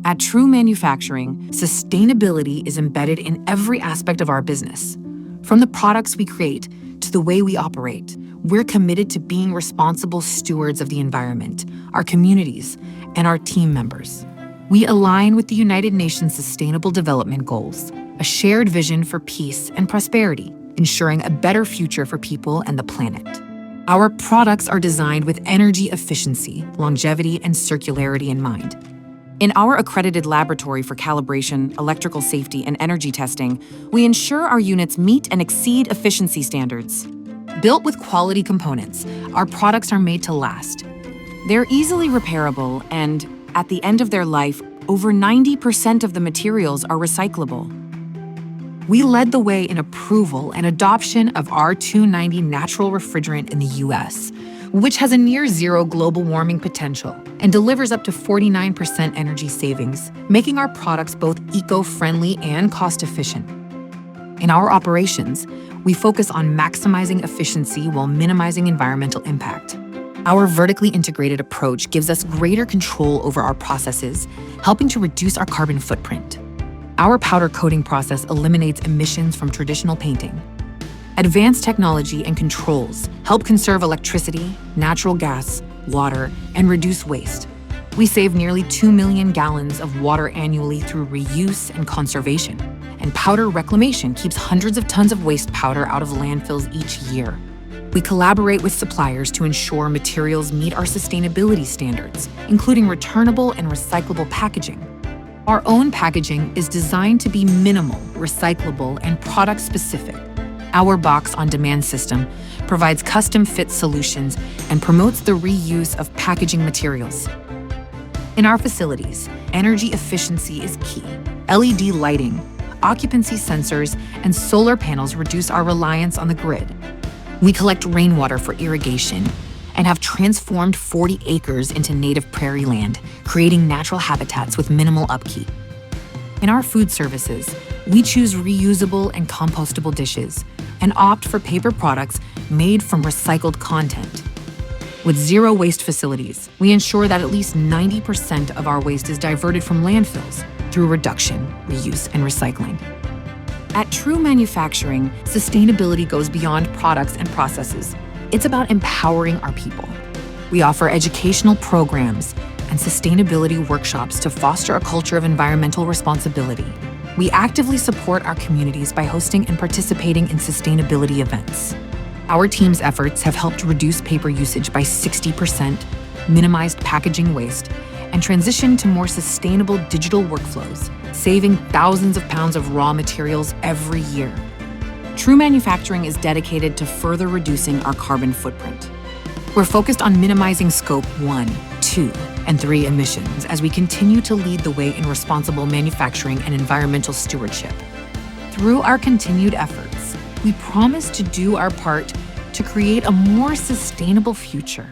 At True Manufacturing, sustainability is embedded in every aspect of our business. From the products we create to the way we operate, we're committed to being responsible stewards of the environment, our communities, and our team members. We align with the United Nations Sustainable Development Goals, a shared vision for peace and prosperity, ensuring a better future for people and the planet. Our products are designed with energy efficiency, longevity, and circularity in mind. In our accredited laboratory for calibration, electrical safety, and energy testing, we ensure our units meet and exceed efficiency standards. Built with quality components, our products are made to last. They're easily repairable, and at the end of their life, over 90% of the materials are recyclable. We led the way in approval and adoption of R290 natural refrigerant in the US, which has a near-zero global warming potential and delivers up to 49% energy savings, making our products both eco-friendly and cost-efficient. In our operations, we focus on maximizing efficiency while minimizing environmental impact. Our vertically integrated approach gives us greater control over our processes, helping to reduce our carbon footprint. Our powder coating process eliminates emissions from traditional painting. Advanced technology and controls help conserve electricity, natural gas, water, and reduce waste. We save nearly 2 million gallons of water annually through reuse and conservation, and powder reclamation keeps hundreds of tons of waste powder out of landfills each year. We collaborate with suppliers to ensure materials meet our sustainability standards, including returnable and recyclable packaging. Our own packaging is designed to be minimal, recyclable, and product-specific. Our box-on-demand system provides custom-fit solutions and promotes the reuse of packaging materials. In our facilities, energy efficiency is key. LED lighting, occupancy sensors, and solar panels reduce our reliance on the grid. We collect rainwater for irrigation and have transformed 40 acres into native prairie land, creating natural habitats with minimal upkeep. In our food services, we choose reusable and compostable dishes and opt for paper products made from recycled content. With zero waste facilities, we ensure that at least 90% of our waste is diverted from landfills through reduction, reuse, and recycling. At True Manufacturing, sustainability goes beyond products and processes. It's about empowering our people. We offer educational programs and sustainability workshops to foster a culture of environmental responsibility. We actively support our communities by hosting and participating in sustainability events. Our team's efforts have helped reduce paper usage by 60%, minimized packaging waste, and transitioned to more sustainable digital workflows, saving thousands of pounds of raw materials every year. True Manufacturing is dedicated to further reducing our carbon footprint. We're focused on minimizing Scope 1, 2, and 3 emissions as we continue to lead the way in responsible manufacturing and environmental stewardship. Through our continued efforts, we promise to do our part to create a more sustainable future.